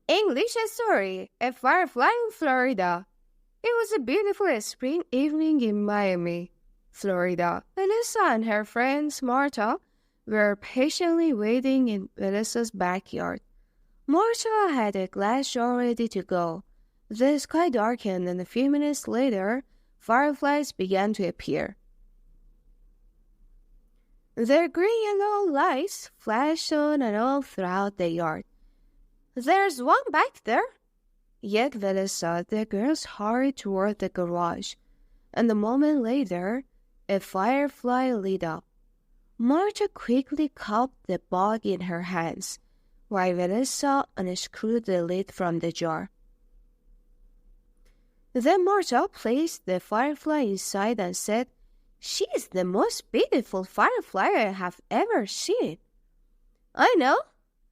English story, A Firefly in Florida. It was a beautiful spring evening in Miami, Florida. Melissa and her friends Marta were patiently waiting in Melissa's backyard. Marta had a glass jar ready to go. The sky darkened, and a few minutes later, fireflies began to appear. Their green-yellow lights flashed on and all throughout the yard. "There's one back there!" Yet Melissa, the girls hurried toward the garage, and a moment later, a firefly lit up. Marta quickly cupped the bug in her hands, while Melissa unscrewed the lid from the jar. Then Marta placed the firefly inside and said, "She is the most beautiful firefly I have ever seen." "I know,"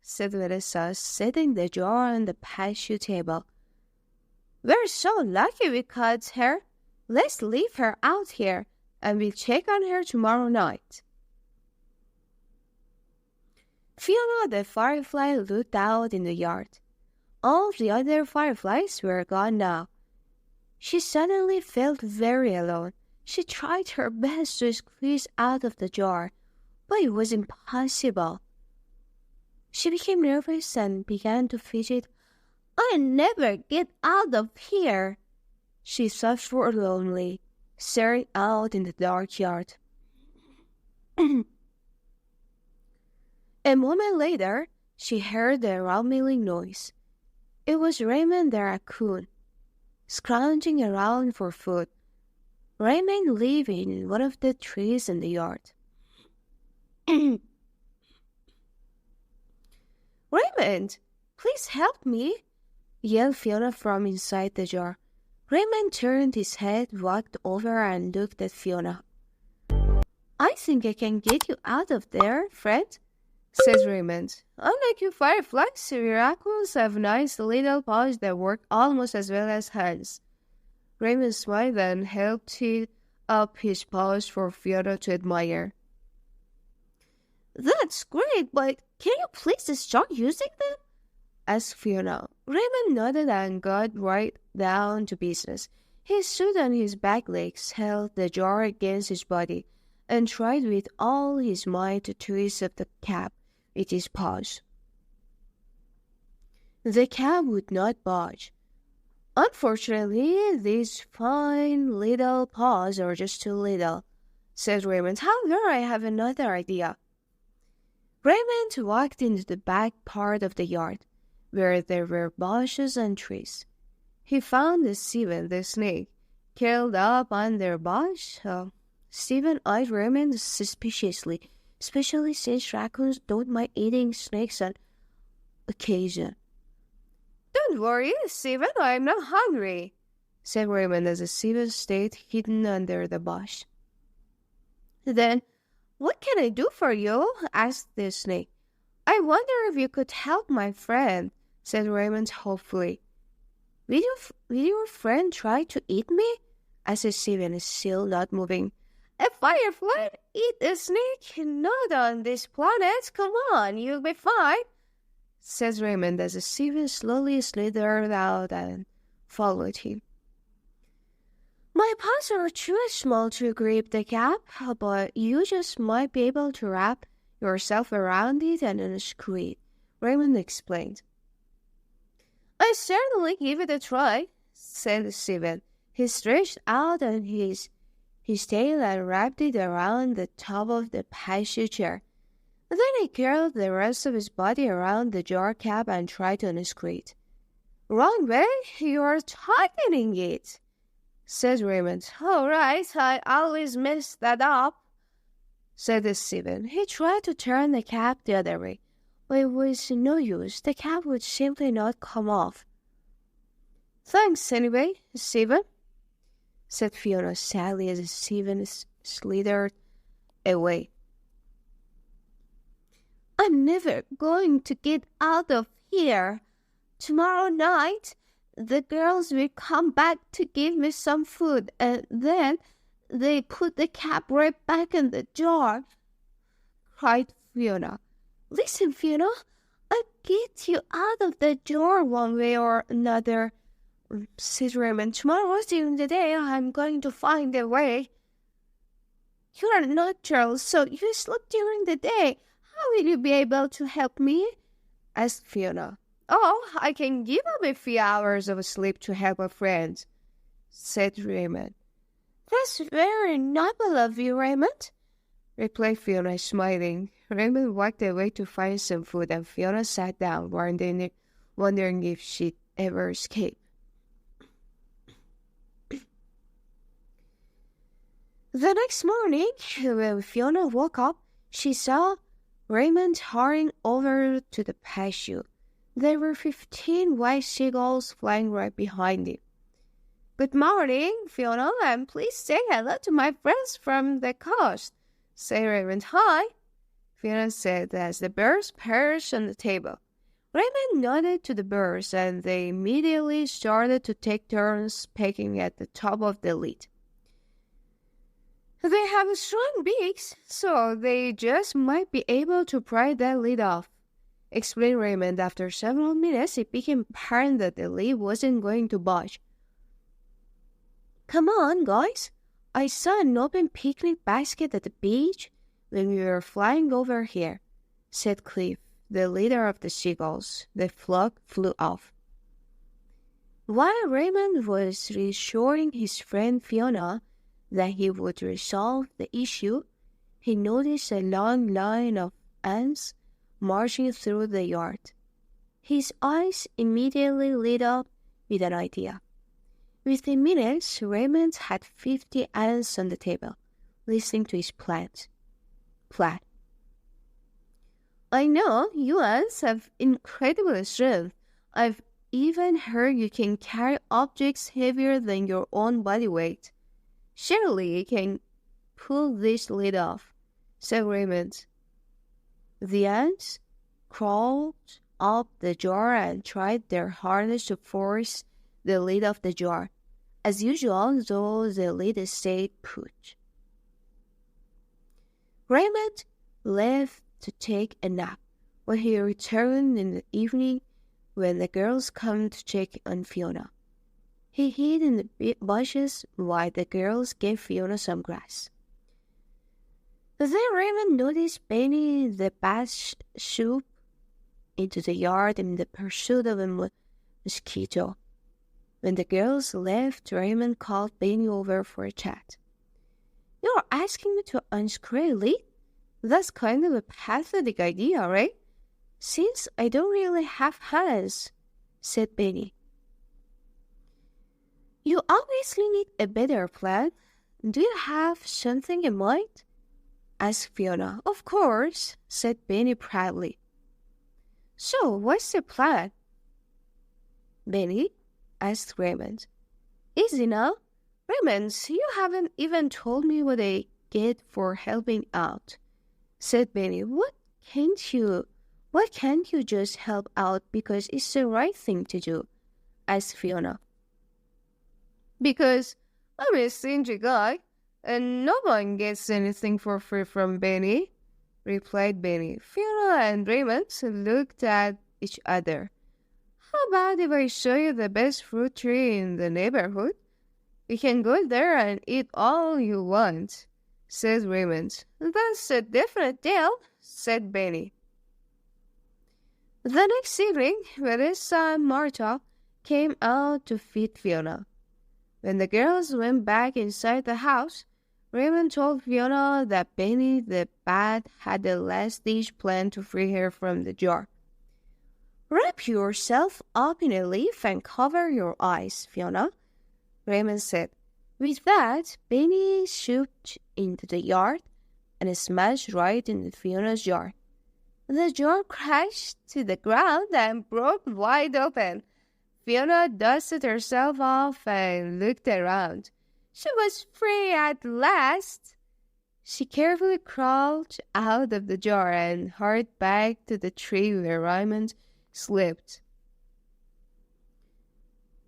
said Melissa, setting the jar on the patio table. "We're so lucky we caught her. Let's leave her out here, and we'll check on her tomorrow night." Fiona the firefly looked out in the yard. All the other fireflies were gone now. She suddenly felt very alone. She tried her best to squeeze out of the jar, but it was impossible. She became nervous and began to fidget. "I'll never get out of here," she thought forlornly, staring out in the dark yard. A moment later, she heard a rumbling noise. It was Raymond the raccoon, scrounging around for food. Raymond lived in one of the trees in the yard. "Raymond, please help me," yelled Fiona from inside the jar. Raymond turned his head, walked over, and looked at Fiona. "I think I can get you out of there, friend," said Raymond. "Unlike you fireflies, we raccoons have nice little paws that work almost as well as hands." Raymond smiled and held up his paws for Fiona to admire. "That's great, but can you please start using them?" asked Fiona. Raymond nodded and got right down to business. He stood on his back legs, held the jar against his body, and tried with all his might to twist up the cap with his paws. The cap would not budge. "Unfortunately, these fine little paws are just too little," said Raymond. "However, I have another idea." Raymond walked into the back part of the yard, where there were bushes and trees. He found Stephen the snake curled up under a bush. Stephen eyed Raymond suspiciously, especially since raccoons don't mind eating snakes on occasion. "Don't worry, Stephen, I'm not hungry," said Raymond as Stephen stayed hidden under the bush. "Then what can I do for you?" asked the snake. "I wonder if you could help my friend," said Raymond hopefully. Will your friend try to eat me?" asked Stephen, still not moving. "A firefly eat a snake? Not on this planet. Come on, you'll be fine," said Raymond as Stephen slowly slithered out and followed him. "My paws are too small to grip the cap, but you just might be able to wrap yourself around it and unscrew it," Raymond explained. "I certainly give it a try," said Stephen. He stretched out on his tail and wrapped it around the top of the patio chair. Then he curled the rest of his body around the jar cap and tried to unscrew it. "Wrong way, you're tightening it," said Raymond. "All right, I always mess that up," said Stephen. He tried to turn the cap the other way, but it was no use. The cap would simply not come off. "Thanks anyway, Stephen," said Fiona sadly as Stephen slithered away. "I'm never going to get out of here. Tomorrow night, the girls will come back to give me some food, and then they put the cap right back in the jar," cried Fiona. "Listen, Fiona, I get you out of the jar one way or another, said Raymond. Tomorrow during the day, I'm going to find a way. You are not Charles, so you sleep during the day. How will you be able to help me? Asked Fiona. Oh, I can give up a few hours of sleep to help a friend, said Raymond. That's very noble of you, Raymond, replied Fiona, smiling. Raymond walked away to find some food, and Fiona sat down, wondering if she'd ever escape. The next morning, when Fiona woke up, she saw Raymond hurrying over to the patio. There were 15 white seagulls flying right behind him. Good morning, Fiona, and please say hello to my friends from the coast, said Raymond. Hi, Fiona said as the birds perched on the table. Raymond nodded to the birds, and they immediately started to take turns pecking at the top of the lid. They have strong beaks, so they just might be able to pry that lid off, explained Raymond. After several minutes, it became apparent that the lid wasn't going to budge. Come on, guys. I saw an open picnic basket at the beach when we were flying over here, said Cliff, the leader of the seagulls. The flock flew off. While Raymond was reassuring his friend Fiona that he would resolve the issue, he noticed a long line of ants marching through the yard. His eyes immediately lit up with an idea. Within minutes, Raymond had 50 ants on the table, listening to his plan. I know you ants have incredible strength. I've even heard you can carry objects heavier than your own body weight. Surely you can pull this lid off, said Raymond. The ants crawled up the jar and tried their hardest to force the lid of the jar. As usual, though, the lid stayed put. Raymond left to take a nap. When he returned in the evening, when the girls came to check on Fiona, he hid in the bushes while the girls gave Fiona some grass. Then Raymond noticed Benny the bat swoop into the yard in the pursuit of a mosquito. When the girls left, Raymond called Benny over for a chat. You're asking me to unscrew a lid? That's kind of a pathetic idea, right? Since I don't really have hands, said Benny. You obviously need a better plan. Do you have something in mind? Asked Fiona. Of course, said Benny proudly. So, what's the plan? Benny asked Raymond. Easy now. Raymond, you haven't even told me what I get for helping out, said Benny. Why can't you just help out because it's the right thing to do? Asked Fiona. Because I'm a stingy guy, and no one gets anything for free from Benny, replied Benny. Fiona and Raymond looked at each other. How about if I show you the best fruit tree in the neighborhood? You can go there and eat all you want, said Raymond. That's a definite deal, said Benny. The next evening, Vanessa and Martha came out to feed Fiona. When the girls went back inside the house, Raymond told Fiona that Benny the bat had the last-ditch plan to free her from the jar. Wrap yourself up in a leaf and cover your eyes, Fiona, Raymond said. With that, Benny swooped into the yard and smashed right into Fiona's jar. The jar crashed to the ground and broke wide open. Fiona dusted herself off and looked around. She was free at last. She carefully crawled out of the jar and hurried back to the tree where Raymond slept.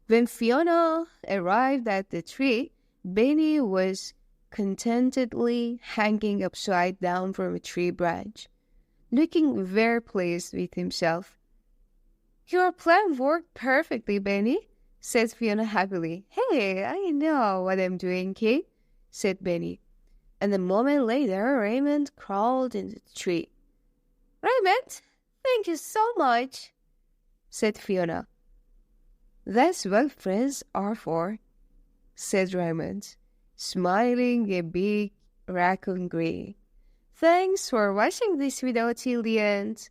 When Fiona arrived at the tree, Benny was contentedly hanging upside down from a tree branch, looking very pleased with himself. Your plan worked perfectly, Benny, said Fiona happily. Hey, I know what I'm doing, Kate, said Benny. And a moment later, Raymond crawled into the tree. Raymond, thank you so much, said Fiona. That's what friends are for, said Raymond, smiling a big raccoon grin. Thanks for watching this video till the end.